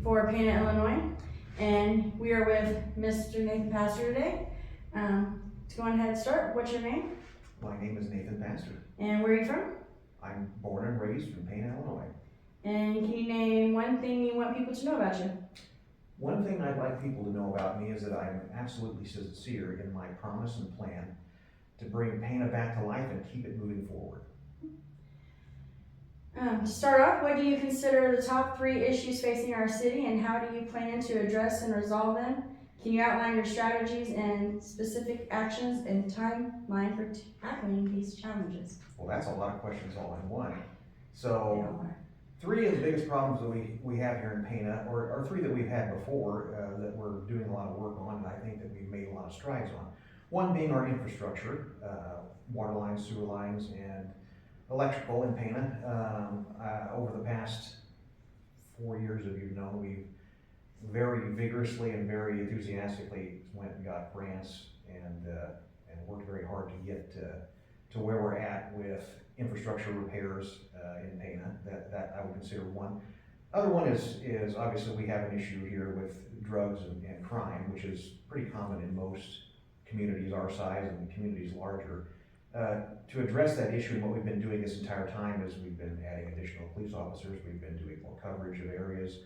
for Pana, Illinois. And we are with Mr. Nathan Pastor today. To go on ahead and start, what's your name? My name is Nathan Pastor. And where are you from? I'm born and raised in Pana, Illinois. And can you name one thing you want people to know about you? One thing I'd like people to know about me is that I'm absolutely sincere in my promise and plan to bring Pana back to life and keep it moving forward. To start off, what do you consider the top 3 issues facing our city, and how do you plan to address and resolve them? Can you outline your strategies and specific actions and timeline for tackling these challenges? Well, that's a lot of questions all in one. So, 3 of the biggest problems that we have here in Pana, or 3 that we've had before that we're doing a lot of work on, and I think that we've made a lot of strides on. One being our infrastructure, water lines, sewer lines, and electrical in Pana. Over the past 4 years, as you've known, we've very vigorously and very enthusiastically went and got grants and worked very hard to get to where we're at with infrastructure repairs in Pana. That I would consider one. Other one is obviously we have an issue here with drugs and crime, which is pretty common in most communities our size and communities larger. To address that issue, and what we've been doing this entire time is we've been adding additional police officers, we've been doing more coverage of areas,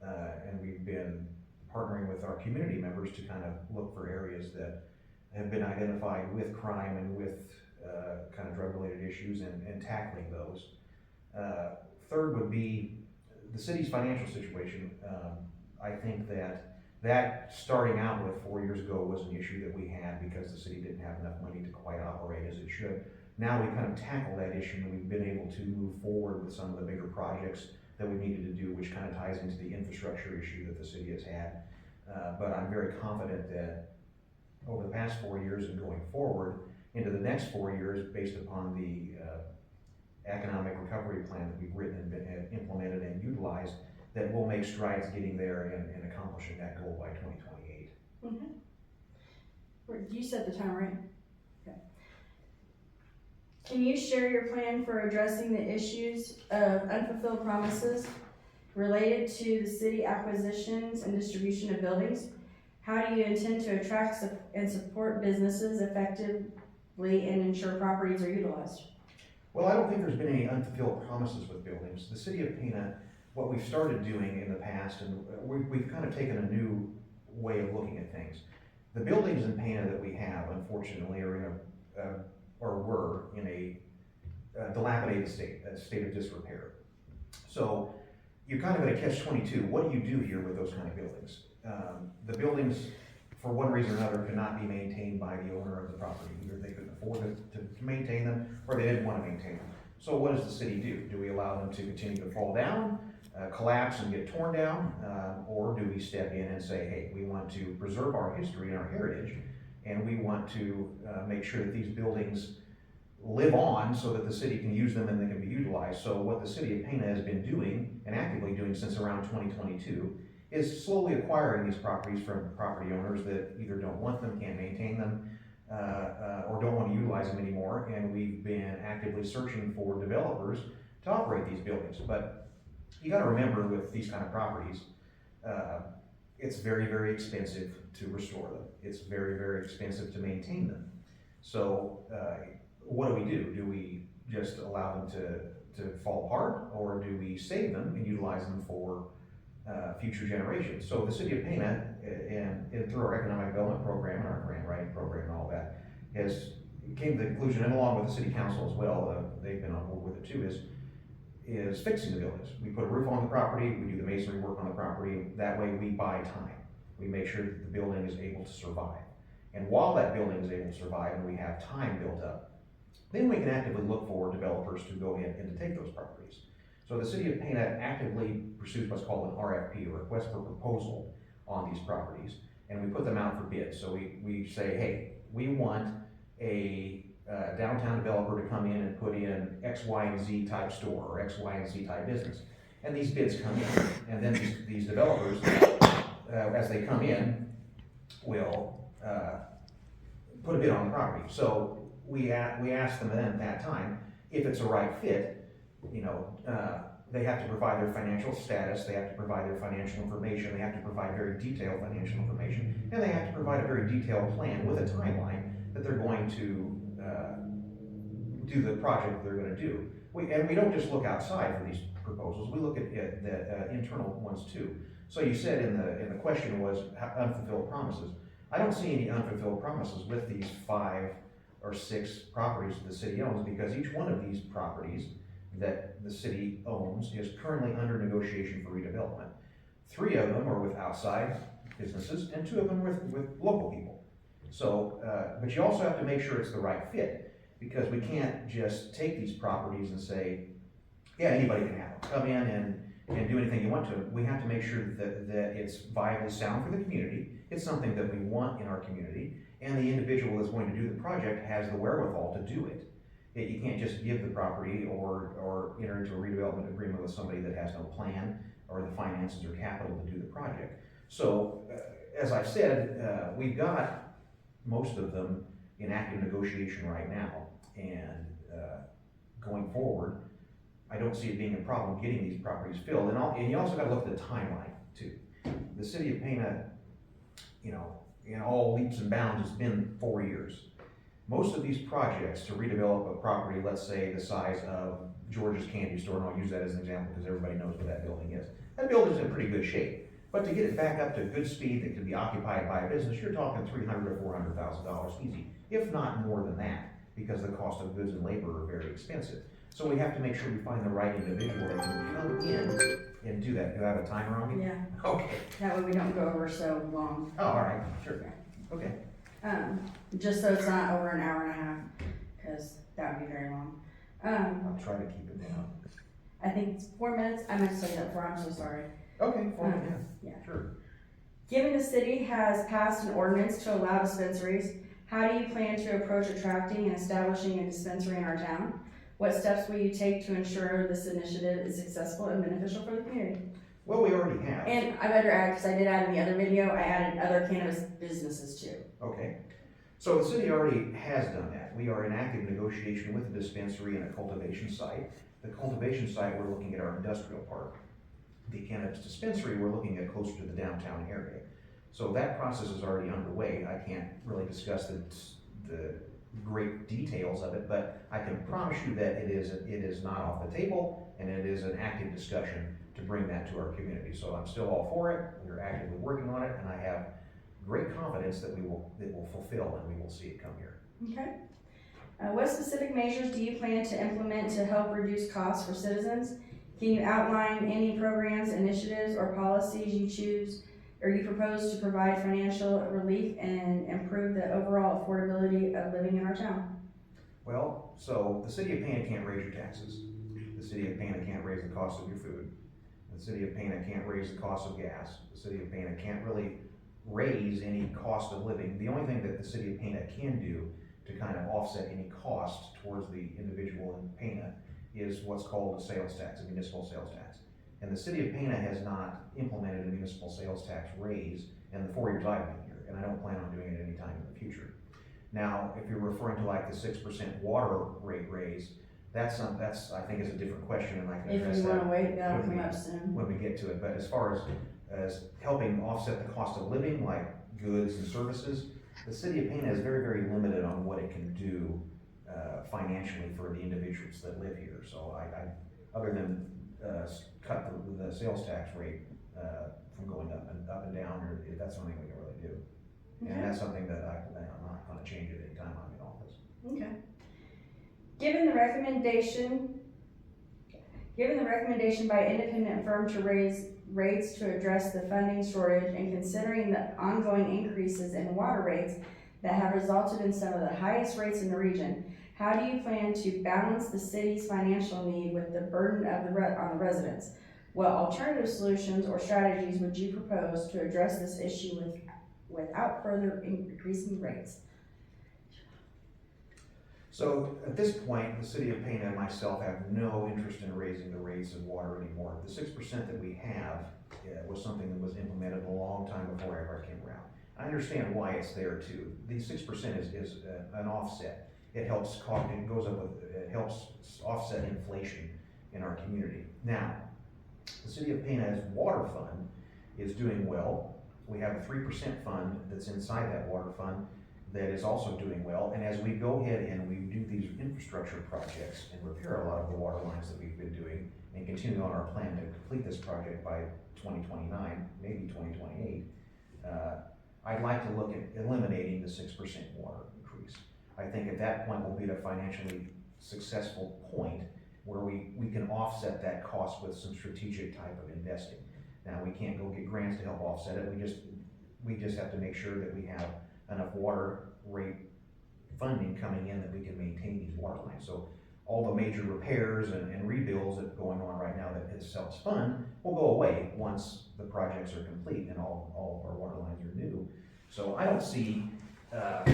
and we've been partnering with our community members to kind of look for areas that have been identified with crime and with kind of drug-related issues and tackling those. Third would be the city's financial situation. I think that starting out with 4 years ago was an issue that we had because the city didn't have enough money to quite operate as it should. Now we kind of tackled that issue and we've been able to move forward with some of the bigger projects that we needed to do, which kind of ties into the infrastructure issue that the city has had. But I'm very confident that over the past 4 years and going forward into the next 4 years, based upon the economic recovery plan that we've written and implemented and utilized, that we'll make strides getting there and accomplishing that goal by 2028. Mm-hmm. You set the time, right? Okay. Can you share your plan for addressing the issues of unfulfilled promises related to the city acquisitions and distribution of buildings? How do you intend to attract and support businesses effectively and ensure properties are utilized? Well, I don't think there's been any unfulfilled promises with buildings. The city of Pana, what we've started doing in the past, and we've kind of taken a new way of looking at things. The buildings in Pana that we have, unfortunately, are were in a dilapidated state, a state of disrepair. So you're kind of at a catch-22. What do you do here with those kind of buildings? The buildings, for one reason or another, cannot be maintained by the owner of the property. Either they couldn't afford to maintain them, or they didn't want to maintain them. So what does the city do? Do we allow them to continue to fall down, collapse and get torn down, or do we step in and say, hey, we want to preserve our history and our heritage, and we want to make sure that these buildings live on so that the city can use them and they can be utilized. So what the city of Pana has been doing, and actively doing since around 2022, is slowly acquiring these properties from property owners that either don't want them, can't maintain them, or don't want to utilize them anymore. And we've been actively searching for developers to operate these buildings. But you got to remember, with these kind of properties, it's very, very expensive to restore them. It's very, very expensive to maintain them. So what do? Do we just allow them to fall apart, or do we save them and utilize them for future generations? So the city of Pana, and through our economic development program and our grant writing program and all that, came to the conclusion, and along with the city council as well, they've been on board with it too, is fixing the buildings. We put a roof on the property, we do the masonry work on the property. That way we buy time. We make sure that the building is able to survive. And while that building is able to survive and we have time built up, then we can actively look for developers to go in and to take those properties. So the city of Pana actively pursues what's called an RFP, or request for proposal, on these properties, and we put them out for bid. So we say, hey, we want a downtown developer to come in and put in X, Y, and Z type store, or X, Y, and Z type business. And these bids come in, and then these developers, as they come in, will put a bid on the property. So we ask them then at that time, if it's a right fit, they have to provide their financial status, they have to provide their financial information, they have to provide very detailed financial information, and they have to provide a very detailed plan with a timeline that they're going to do the project they're going to do. And we don't just look outside for these proposals, we look at the internal ones too. So you said in the question was unfulfilled promises. I don't see any unfulfilled promises with these 5 or 6 properties that the city owns, because each one of these properties that the city owns is currently under negotiation for redevelopment. 3 of them are with outside businesses, and 2 of them with local people. So, but you also have to make sure it's the right fit, because we can't just take these properties and say, yeah, anybody can have them. Come in and do anything you want to. We have to make sure that it's viably sound for the community. It's something that we want in our community, and the individual that's going to do the project has the wherewithal to do it. You can't just give the property or enter into a redevelopment agreement with somebody that has no plan or the finances or capital to do the project. So, as I've said, we've got most of them in active negotiation right now, and going forward, I don't see it being a problem getting these properties filled. And you also got to look at the timeline too. The city of Pana, you know, in all leaps and bounds, has been 4 years. Most of these projects to redevelop a property, let's say the size of George's Candy Store, and I'll use that as an example because everybody knows what that building is. That building's in pretty good shape. But to get it back up to good speed that can be occupied by a business, you're talking $300,000 to $400,000 easy, if not more than that, because the cost of goods and labor are very expensive. So we have to make sure we find the right individual that can come in and do that. Do I have a timer on me? Yeah, Okay. that way we don't go over so long. Oh, all right, sure. Okay. Just so it's not over an hour and a half, because that would be very long. I'll try to keep it down. I think it's 4 minutes. I meant to say that before, I'm so sorry. Okay, fine, Yeah. Sure. Given the city has passed an ordinance to allow dispensaries, how do you plan to approach attracting and establishing a dispensary in our town? What steps will you take to ensure this initiative is successful and beneficial for the community? Well, we already have. And I better add, because I did add in the other video, I added other cannabis businesses too. Okay. So the city already has done that. We are in active negotiation with a dispensary and a cultivation site. The cultivation site, we're looking at our industrial park. The cannabis dispensary, we're looking at closer to the downtown area. So that process is already underway. I can't really discuss the great details of it, but I can promise you that it is not off the table, and it is an active discussion to bring that to our community. So I'm still all for it. We're actively working on it, and I have great confidence that it will fulfill, and we will see it come here. Okay. What specific measures do you plan to implement to help reduce costs for citizens? Can you outline any programs, initiatives, or policies you choose or you propose to provide financial relief and improve the overall affordability of living in our town? Well, so the city of Pana can't raise your taxes. The city of Pana can't raise the cost of your food. The city of Pana can't raise the cost of gas. The city of Pana can't really raise any cost of living. The only thing that the city of Pana can do to kind of offset any cost towards the individual in Pana is what's called a sales tax, a municipal sales tax. And the city of Pana has not implemented a municipal sales tax raise in the 4 years I've been here, and I don't plan on doing it anytime in the future. Now, if you're referring to like the 6% water rate raise, that's I think is a different question, and I can address If you want that to wait, that'll come up soon. when we get to it. But as far as helping offset the cost of living, like goods and services, the city of Pana is very, very limited on what it can do financially for the individuals that live here. So I other than cut the sales tax rate from going up and down, or that's something we can really do. Okay. And that's something that I'm not going to change at any time I'm in office. Okay. Given the recommendation by independent firm to raise rates to address the funding shortage, and considering the ongoing increases in water rates that have resulted in some of the highest rates in the region, how do you plan to balance the city's financial need with the burden of on the residents? What alternative solutions or strategies would you propose to address this issue without further increasing rates? So at this point, the city of Pana and myself have no interest in raising the rates of water anymore. The 6% that we have was something that was implemented a long time before I ever came around. I understand why it's there too. The 6% is an offset. It helps it helps offset inflation in our community. Now, the City of Pena's water fund is doing well. We have a 3% fund that's inside that water fund that is also doing well. And as we go ahead and we do these infrastructure projects and repair a lot of the water lines that we've been doing and continue on our plan to complete this project by 2029, maybe 2028, I'd like to look at eliminating the 6% water increase. I think at that point we'll be at a financially successful point where we can offset that cost with some strategic type of investing. Now, we can't go get grants to help offset it. We just have to make sure that we have enough water rate funding coming in that we can maintain these water lines. So all the major repairs and rebuilds that are going on right now that is self-fund will go away once the projects are complete and all of our water lines are new. So I don't see that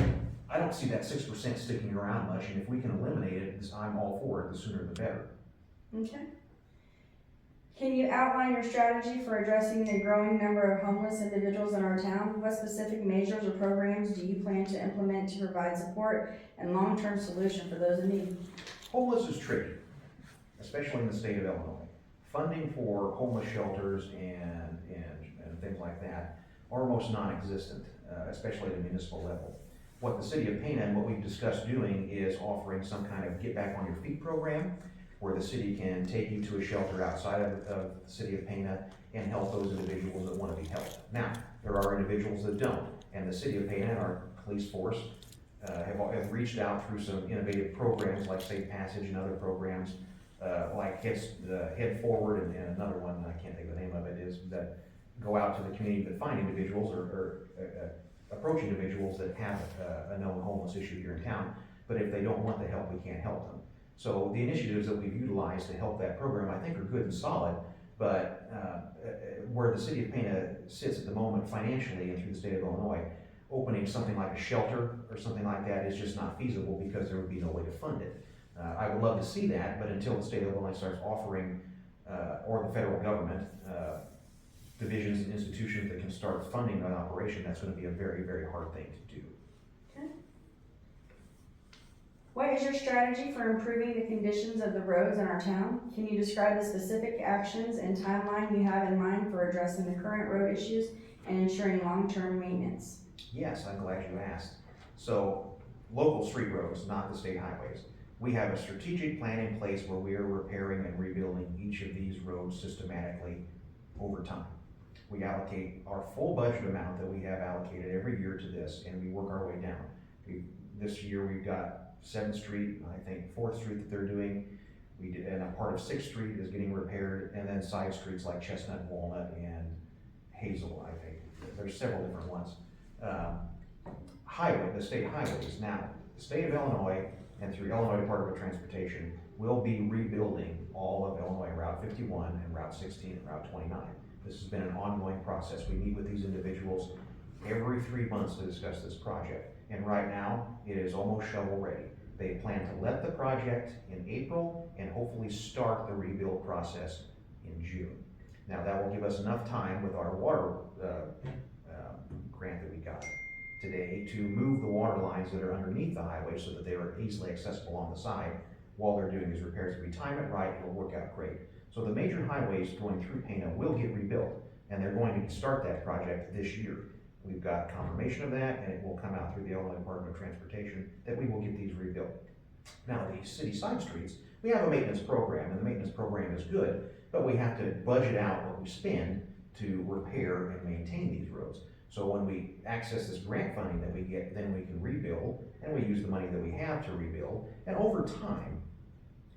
6% sticking around much, and if we can eliminate it, I'm all for it. The sooner the better. Okay. Can you outline your strategy for addressing the growing number of homeless individuals in our town? What specific measures or programs do you plan to implement to provide support and long-term solution for those in need? Homeless is tricky, especially in the state of Illinois. Funding for homeless shelters and things like that are almost non-existent, especially at a municipal level. What the City of Pena and what we've discussed doing is offering some kind of get back on your feet program, where the city can take you to a shelter outside of the City of Pena and help those individuals that want to be helped. Now, there are individuals that don't, and the City of Pena and our police force have reached out through some innovative programs like Safe Passage and other programs like Head Forward and another one, I can't think of the name of it, is that go out to the community that find individuals or approach individuals that have a known homeless issue here in town, but if they don't want the help, we can't help them. So the initiatives that we've utilized to help that program, I think, are good and solid, but where the City of Pena sits at the moment financially and through the state of Illinois, opening something like a shelter or something like that is just not feasible because there would be no way to fund it. I would love to see that, but until the state of Illinois starts offering, or the federal government, divisions and institutions that can start funding that operation, that's going to be a very, very hard thing to do. Okay. What is your strategy for improving the conditions of the roads in our town? Can you describe the specific actions and timeline you have in mind for addressing the current road issues and ensuring long-term maintenance? Yes, I'm glad you asked. So, local street roads, not the state highways. We have a strategic plan in place where we are repairing and rebuilding each of these roads systematically over time. We allocate our full budget amount that we have allocated every year to this, and we work our way down. This year we've got 7th Street, I think 4th Street that they're doing. And a part of 6th Street is getting repaired, and then side streets like Chestnut, Walnut, and Hazel, I think. There's several different ones. The state highways. Now, the state of Illinois and through Illinois Department of Transportation will be rebuilding all of Illinois Route 51 and Route 16 and Route 29. This has been an ongoing process. We meet with these individuals every 3 months to discuss this project. And right now, it is almost shovel ready. They plan to let the project in April and hopefully start the rebuild process in June. Now, that will give us enough time with our water grant that we got today to move the water lines that are underneath the highway so that they are easily accessible on the side while they're doing these repairs. If we time it right, it'll work out great. So the major highways going through Pena will get rebuilt, and they're going to start that project this year. We've got confirmation of that, and it will come out through the Illinois Department of Transportation that we will get these rebuilt. Now, the city side streets, we have a maintenance program, and the maintenance program is good, but we have to budget out what we spend to repair and maintain these roads. So when we access this grant funding that we get, then we can rebuild, and we use the money that we have to rebuild, and over time,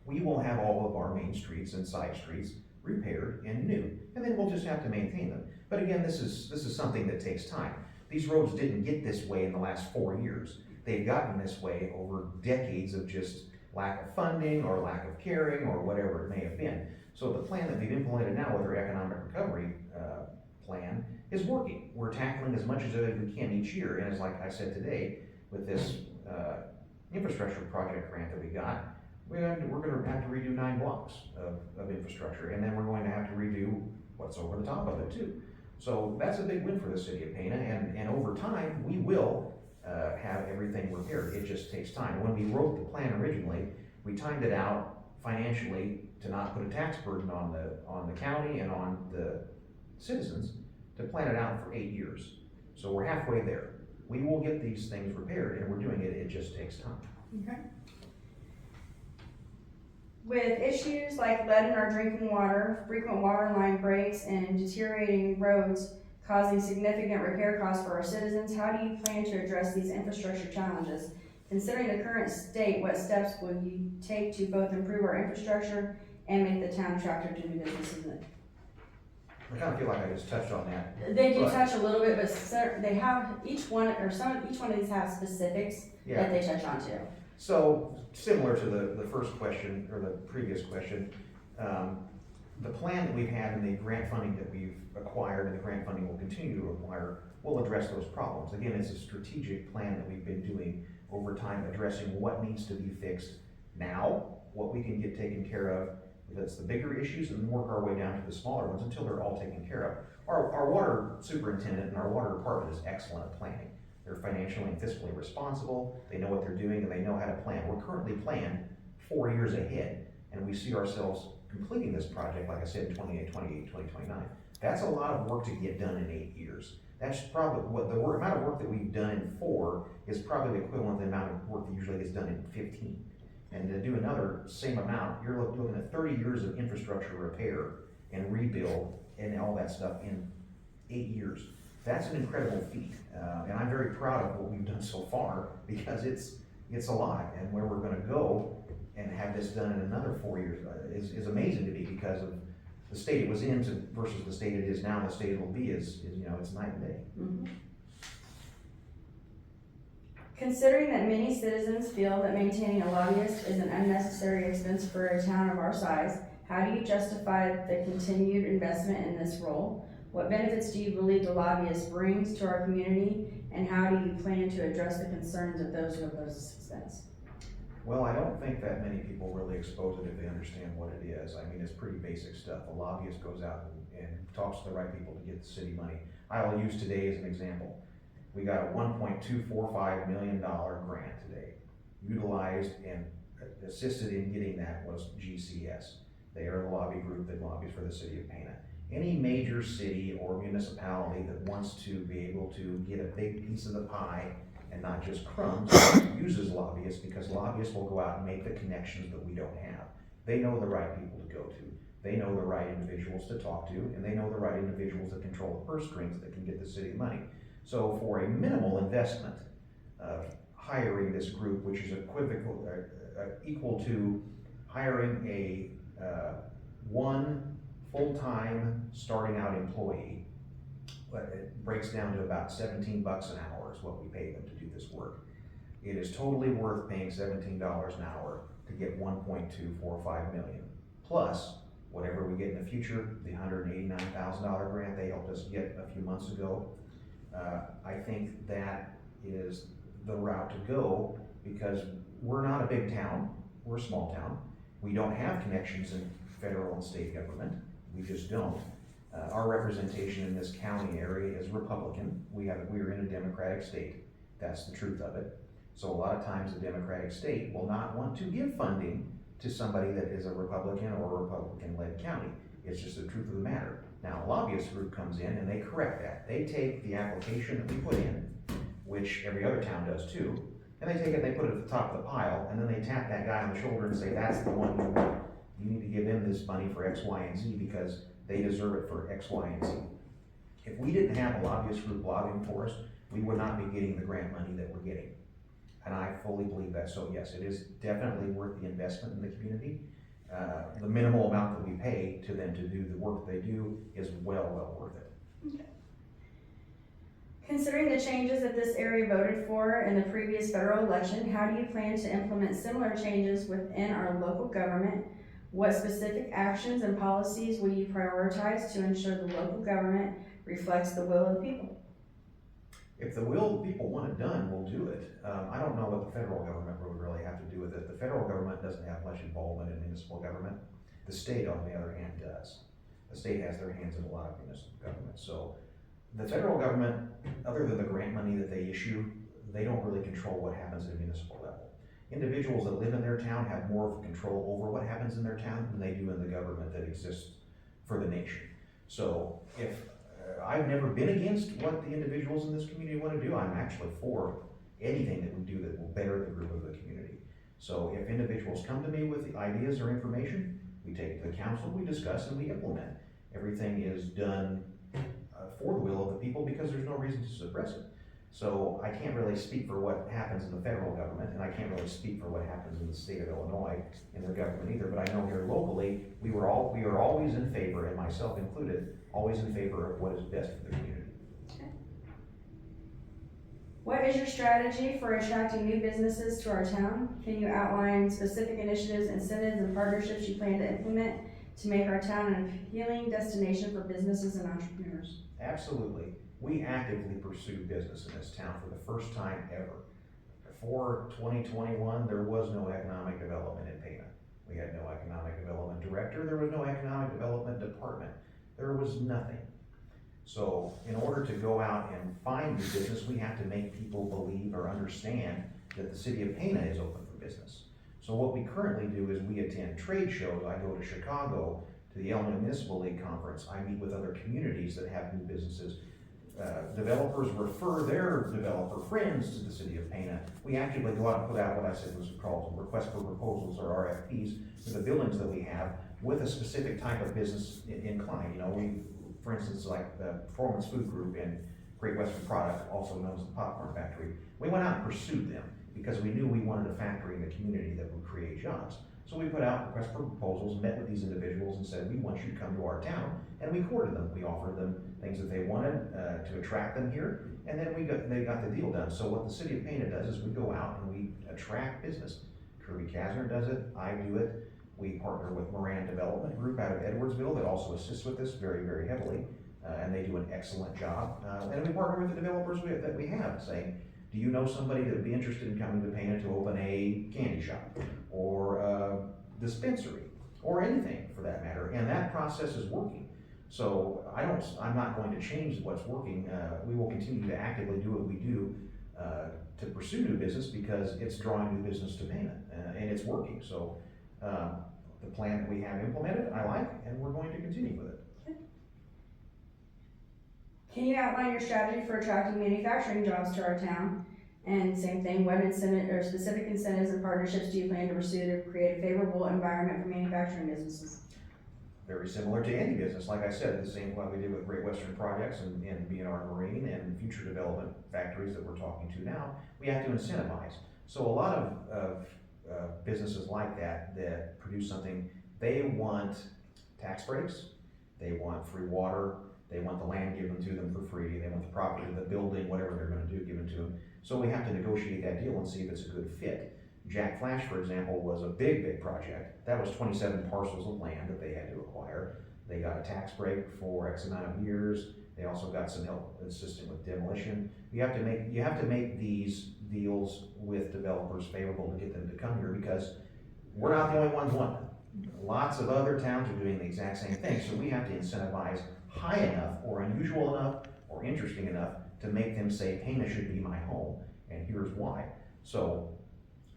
we will have all of our main streets and side streets repaired and new, and then we'll just have to maintain them. But again, this is something that takes time. These roads didn't get this way in the last 4 years. They've gotten this way over decades of just lack of funding or lack of caring or whatever it may have been. So the plan that we've implemented now with our economic recovery plan is working. We're tackling as much as we can each year, and as like I said today, with this infrastructure project grant that we got, we're going to have to redo 9 blocks of infrastructure, and then we're going to have to redo what's over the top of it too. So that's a big win for the city of Pena, and over time, we will have everything repaired. It just takes time. When we wrote the plan originally, we timed it out financially to not put a tax burden on the county and on the citizens to plan it out for 8 years. So we're halfway there. We will get these things repaired, and we're doing it, it just takes time. Okay. With issues like lead in our drinking water, frequent water line breaks, and deteriorating roads causing significant repair costs for our citizens, how do you plan to address these infrastructure challenges? Considering the current state, what steps will you take to both improve our infrastructure and make the town attractive to new businesses? I kind of feel like I just touched on that. They do But- touch a little bit, but they have, each one of these have specifics that they touch on too. So, similar to the first question, or the previous question, the plan that we've had and the grant funding that we've acquired and the grant funding we'll continue to acquire will address those problems. Again, it's a strategic plan that we've been doing over time, addressing what needs to be fixed now, what we can get taken care of, that's the bigger issues, and work our way down to the smaller ones until they're all taken care of. Our water superintendent and our water department is excellent at planning. They're financially and fiscally responsible, they know what they're doing, and they know how to plan. We're currently planned 4 years ahead, and we see ourselves completing this project, like I said, in 2029. That's a lot of work to get done in 8 years. That's probably what the amount of work that we've done in 4 is probably the equivalent to the amount of work that usually gets done in 15. And to do another same amount, you're looking at 30 years of infrastructure repair and rebuild and all that stuff in 8 years. That's an incredible feat, and I'm very proud of what we've done so far, because it's a lot, and where we're gonna go and have this done in another 4 years is amazing to me, because of the state it was in versus the state it is now. The state it'll be is it's night and day. Mm-hmm. Considering that many citizens feel that maintaining a lobbyist is an unnecessary expense for a town of our size, how do you justify the continued investment in this role? What benefits do you believe the lobbyist brings to our community, and how do you plan to address the concerns of those who oppose this expense? Well, I don't think that many people really expose it if they understand what it is. I mean, it's pretty basic stuff. A lobbyist goes out and talks to the right people to get the city money. I'll use today as an example. We got a $1.245 million grant today. Utilized and assisted in getting that was GCS. They are the lobby group that lobbies for the city of Pana. Any major city or municipality that wants to be able to get a big piece of the pie and not just crumbs uses lobbyists, because lobbyists will go out and make the connections that we don't have. They know the right people to go to. They know the right individuals to talk to, and they know the right individuals that control the purse strings that can get the city money. So for a minimal investment of hiring this group, which is equal to hiring a one full-time starting out employee, but it breaks down to about $17 an hour is what we pay them to do this work. It is totally worth paying $17 an hour to get $1.245 million, plus whatever we get in the future, the $189,000 grant they helped us get a few months ago. I think that is the route to go, because we're not a big town, we're a small town. We don't have connections in federal and state government, we just don't. Our representation in this county area is Republican. We are in a Democratic state, that's the truth of it. So a lot of times the Democratic state will not want to give funding to somebody that is a Republican or a Republican-led county. It's just the truth of the matter. Now, a lobbyist group comes in and they correct that. They take the application that we put in, which every other town does too, and they take it, they put it at the top of the pile, and then they tap that guy on the shoulder and say, that's the one you want. You need to give them this money for X, Y, and Z because they deserve it for X, Y, and Z. If we didn't have a lobbyist group lobbying for us, we would not be getting the grant money that we're getting. And I fully believe that. So yes, it is definitely worth the investment in the community. The minimal amount that we pay to them to do the work they do is well worth it. Okay. Considering the changes that this area voted for in the previous federal election, how do you plan to implement similar changes within our local government? What specific actions and policies will you prioritize to ensure the local government reflects the will of the people? If the will of the people want it done, we'll do it. I don't know what the federal government would really have to do with it. The federal government doesn't have much involvement in municipal government. The state, on the other hand, does. The state has their hands in a lot of municipal government. So the federal government, other than the grant money that they issue, they don't really control what happens at a municipal level. Individuals that live in their town have more of control over what happens in their town than they do in the government that exists for the nation. So if, I've never been against what the individuals in this community want to do. I'm actually for anything that we do that will better the group of the community. So if individuals come to me with ideas or information, we take it to the council, we discuss, and we implement. Everything is done for the will of the people because there's no reason to suppress it. So I can't really speak for what happens in the federal government, and I can't really speak for what happens in the state of Illinois in their government either, but I know here locally, we are always in favor, and myself included, always in favor of what is best for the community. What is your strategy for attracting new businesses to our town? Can you outline specific initiatives, incentives, and partnerships you plan to implement to make our town an appealing destination for businesses and entrepreneurs? Absolutely. We actively pursue business in this town for the first time ever. Before 2021, there was no economic development in Pana. We had no economic development director, there was no economic development department. There was nothing. So in order to go out and find new business, we have to make people believe or understand that the city of Pana is open for business. So what we currently do is we attend trade shows. I go to Chicago to the Illinois Municipal League Conference. I meet with other communities that have new businesses. Developers refer their developer friends to the city of Pana. We actively go out and put out what I said was called request for proposals or RFPs for the buildings that we have with a specific type of business inclined. You know, we, for instance, like the Performance Food Group and Great Western Product, also known as the Popcorn Factory, we went out and pursued them because we knew we wanted a factory in the community that would create jobs. So we put out requests for proposals, met with these individuals and said, we want you to come to our town, and we courted them. We offered them things that they wanted to attract them here, and then they got the deal done. So what the city of Pana does is we go out and we attract business. Kirby Kasner does it, I do it. We partner with Moran Development Group out of Edwardsville that also assists with this very, very heavily, and they do an excellent job. And we partner with the developers that we have, saying, do you know somebody that would be interested in coming to Pana to open a candy shop or a dispensary or anything for that matter? And that process is working. So I'm not going to change what's working. We will continue to actively do what we do to pursue new business because it's drawing new business to Pana and it's working. So the plan that we have implemented, I like, and we're going to continue with it. Can you outline your strategy for attracting manufacturing jobs to our town? And same thing, what incentive or specific incentives and partnerships do you plan to pursue to create a favorable environment for manufacturing businesses? Very similar to any business. Like I said, the same what we did with Great Western Projects and B&R Marine and future development factories that we're talking to now, we have to incentivize. So a lot of businesses like that produce something, they want tax breaks, they want free water, they want the land given to them for free, they want the property, the building, whatever they're going to do given to them. So we have to negotiate that deal and see if it's a good fit. Jack Flash, for example, was a big project. That was 27 parcels of land that they had to acquire. They got a tax break for X amount of years. They also got some help assisting with demolition. You have to make these deals with developers favorable to get them to come here because we're not the only ones wanting it. Lots of other towns are doing the exact same thing. So we have to incentivize high enough or unusual enough or interesting enough to make them say, Pana should be my home, and here's why. So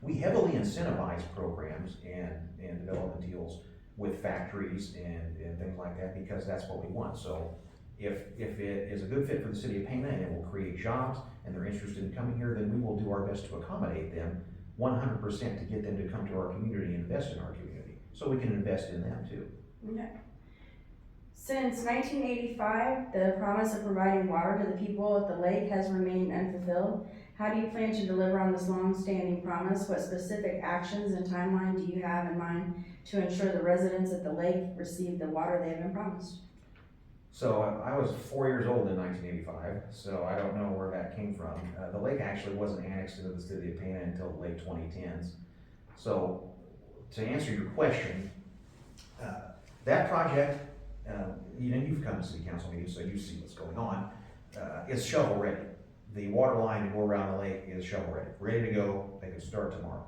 we heavily incentivize programs and development deals with factories and things like that because that's what we want. So if it is a good fit for the city of Pana and it will create jobs and they're interested in coming here, then we will do our best to accommodate them 100% to get them to come to our community and invest in our community. So we can invest in them too. Okay. Since 1985, the promise of providing water to the people at the lake has remained unfulfilled. How do you plan to deliver on this long-standing promise? What specific actions and timeline do you have in mind to ensure the residents at the lake receive the water they have been promised? So I was 4 years old in 1985, so I don't know where that came from. The lake actually wasn't annexed into the city of Pana until the late 2010s. So to answer your question, that project, you've come to city council meetings, so you see what's going on. It's shovel ready. The water line to go around the lake is shovel ready to go. They can start tomorrow.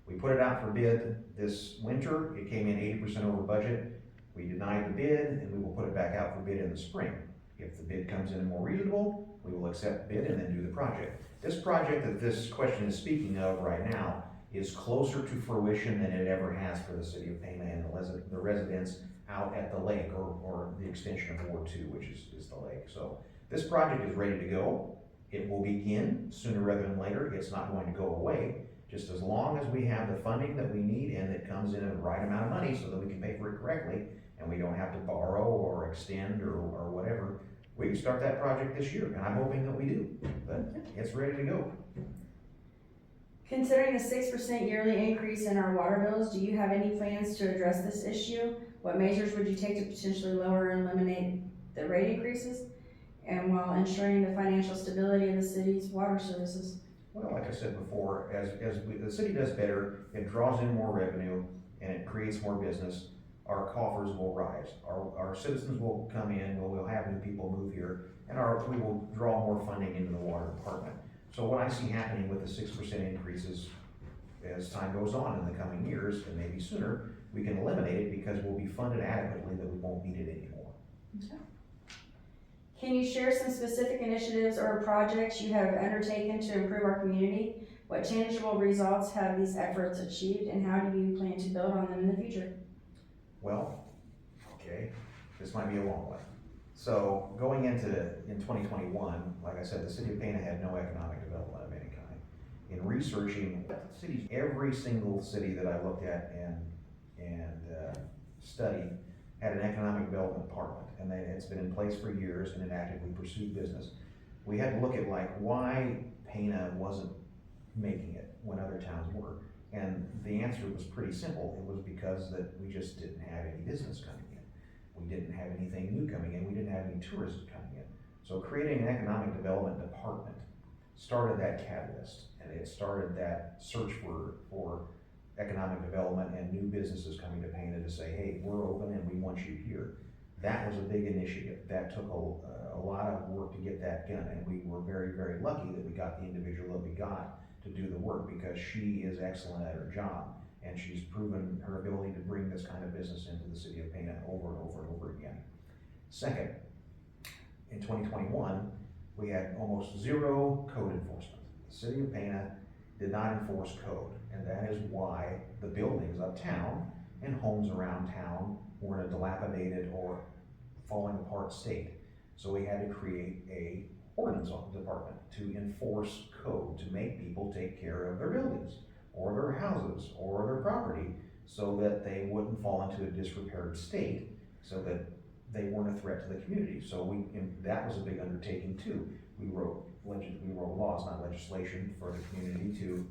We put it out for bid this winter. It came in 80% over budget. We denied the bid, and we will put it back out for bid in the spring. If the bid comes in more reasonable, we will accept the bid and then do the project. This project that this question is speaking of right now is closer to fruition than it ever has for the city of Pena and the residents out at the lake, or the extension of Ward 2, which is the lake. So this project is ready to go. It will begin sooner rather than later. It's not going to go away, just as long as we have the funding that we need and it comes in at the right amount of money so that we can pay for it correctly and we don't have to borrow or extend or whatever. We can start that project this year, and I'm hoping that we do, but it's ready to go. Considering the 6% yearly increase in our water bills, do you have any plans to address this issue? What measures would you take to potentially lower and eliminate the rate increases, and while ensuring the financial stability of the city's water services? Well, like I said before, the city does better, it draws in more revenue, and it creates more business, our coffers will rise. Our citizens will come in, we'll have new people move here, and we will draw more funding into the water department. So what I see happening with the 6% increases as time goes on in the coming years, and maybe sooner, we can eliminate it because we'll be funded adequately that we won't need it anymore. Okay. Can you share some specific initiatives or projects you have undertaken to improve our community? What tangible results have these efforts achieved, and how do you plan to build on them in the future? Well, okay, this might be a long one. So going in 2021, like I said, the city of Pena had no economic development of any kind. In researching cities, every single city that I looked at and studied had an economic development department, and it's been in place for years and it actively pursued business. We had to look at why Pena wasn't making it when other towns were. And the answer was pretty simple. It was because that we just didn't have any business coming in. We didn't have anything new coming in. We didn't have any tourists coming in. So creating an economic development department started that catalyst, and it started that search for economic development and new businesses coming to Pena to say, hey, we're open and we want you here. That was a big initiative. That took a lot of work to get that done, and we were very, very lucky that we got the individual that we got to do the work, because she is excellent at her job, and she's proven her ability to bring this kind of business into the city of Pena over and over and over again. Second, in 2021, we had almost zero code enforcement. The city of Pena did not enforce code, and that is why the buildings uptown and homes around town were in a dilapidated or falling apart state. So we had to create a ordinance department to enforce code, to make people take care of their buildings or their houses or their property so that they wouldn't fall into a disrepaired state, so that they weren't a threat to the community. So that was a big undertaking too. We wrote laws, not legislation, for the community to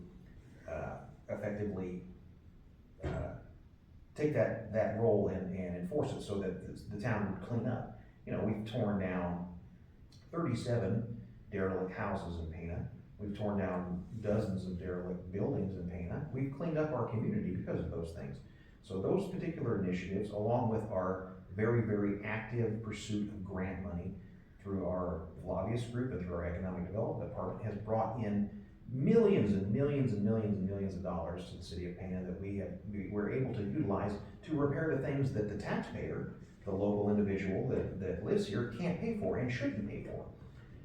effectively take that role and enforce it so that the town would clean up. We've torn down 37 derelict houses in Pena. We've torn down dozens of derelict buildings in Pena. We've cleaned up our community because of those things. So those particular initiatives, along with our very, very active pursuit of grant money through our lobbyist group and through our economic development department, has brought in millions and millions and millions and millions of dollars to the city of Pena that we were able to utilize to repair the things that the taxpayer, the local individual that lives here, can't pay for and shouldn't pay for.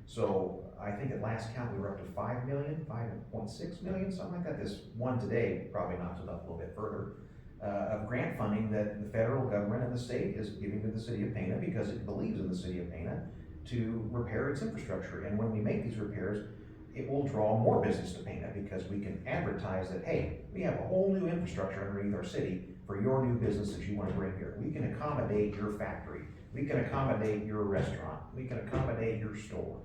So I think at last count we were up to 5 million, 5.6 million, something like that. This one today probably knocks it up a little bit further, of grant funding that the federal government and the state is giving to the city of Pena because it believes in the city of Pena to repair its infrastructure. And when we make these repairs, it will draw more business to Pena because we can advertise that, hey, we have a whole new infrastructure underneath our city for your new business that you want to bring here. We can accommodate your factory. We can accommodate your restaurant. We can accommodate your store.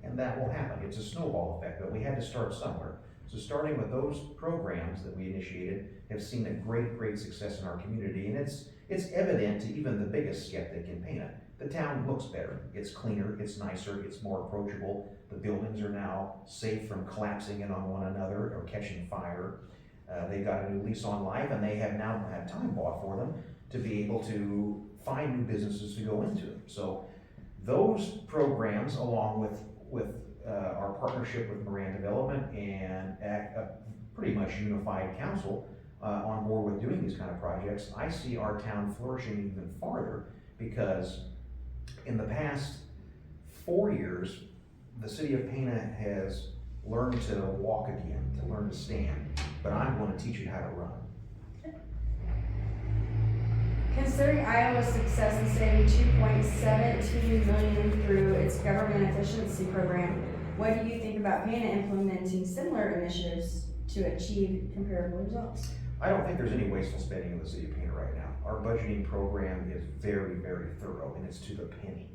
And that will happen. It's a snowball effect, but we had to start somewhere. So starting with those programs that we initiated have seen a great, great success in our community. And it's evident to even the biggest skeptic in Pena. The town looks better. It's cleaner, it's nicer, it's more approachable. The buildings are now safe from collapsing in on one another or catching fire. They've got a new lease on life, and they have now had time bought for them to be able to find new businesses to go into. So those programs, along with our partnership with Moran Development and a pretty much unified council on board with doing these kind of projects, I see our town flourishing even farther, because in the past 4 years, the city of Pena has learned to walk again, to learn to stand. but I'm gonna teach you how to run. Considering Iowa's success in saving $2.17 million through its government efficiency program, what do you think about Pana implementing similar initiatives to achieve comparable results? I don't think there's any wasteful spending in the city of Pana right now. Our budgeting program is very, very thorough, and it's to the penny.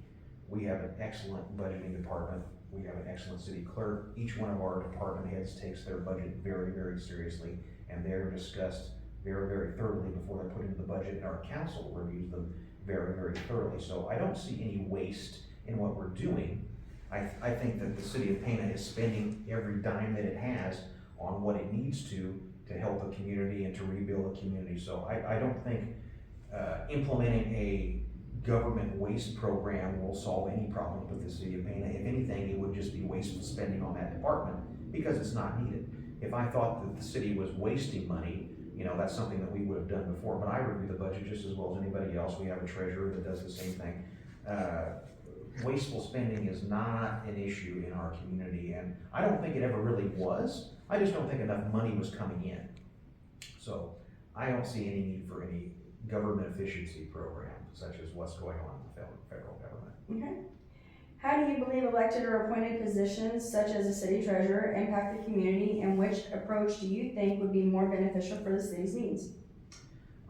We have an excellent budgeting department. We have an excellent city clerk. Each one of our department heads takes their budget very, very seriously, and they're discussed very, very thoroughly before they're put into the budget, and our council reviews them very, very thoroughly. So I don't see any waste in what we're doing. I think that the city of Pana is spending every dime that it has on what it needs to help a community and to rebuild a community. So I don't think implementing a government waste program will solve any problems with the city of Pana. If anything, it would just be wasteful spending on that department because it's not needed. If I thought that the city was wasting money, you know, that's something that we would have done before, but I review the budget just as well as anybody else. We have a treasurer that does the same thing. Wasteful spending is not an issue in our community, and I don't think it ever really was. I just don't think enough money was coming in. So I don't see any need for any government efficiency program such as what's going on in the federal government. Okay. How do you believe elected or appointed positions such as a city treasurer impact the community, and which approach do you think would be more beneficial for the city's needs?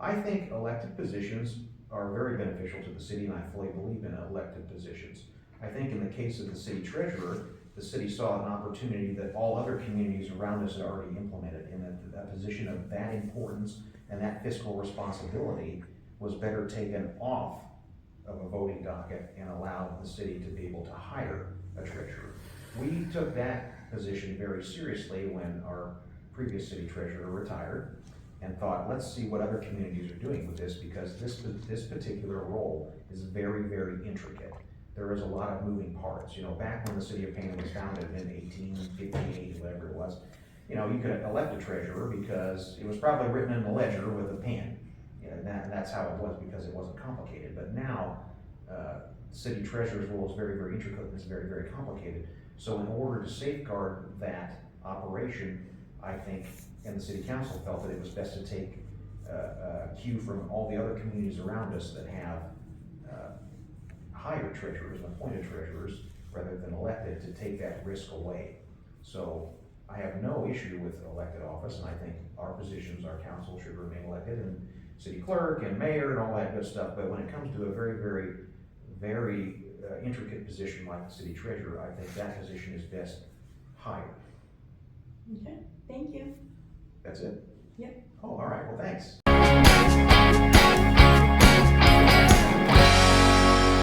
I think elected positions are very beneficial to the city, and I fully believe in elected positions. I think in the case of the city treasurer, the city saw an opportunity that all other communities around us had already implemented, and that a position of that importance and that fiscal responsibility was better taken off of a voting docket and allowed the city to be able to hire a treasurer. We took that position very seriously when our previous city treasurer retired and thought, let's see what other communities are doing with this, because this particular role is very, very intricate. There is a lot of moving parts. You know, back when the city of Pana was founded in 1858, whatever it was, you know, you could elect a treasurer because it was probably written in the ledger with a pen. And that's how it was, because it wasn't complicated. But now, city treasurer's role is very, very intricate and it's very, very complicated. So in order to safeguard that operation, I think, and the city council felt that it was best to take a cue from all the other communities around us that have hired treasurers and appointed treasurers rather than elected, to take that risk away. So I have no issue with elected office, and I think our positions, our council should remain elected, and city clerk and mayor and all that good stuff. But when it comes to a very, very, very intricate position like the city treasurer, I think that position is best hired. Okay, thank you. That's it? Yep. Oh, all right, well, thanks.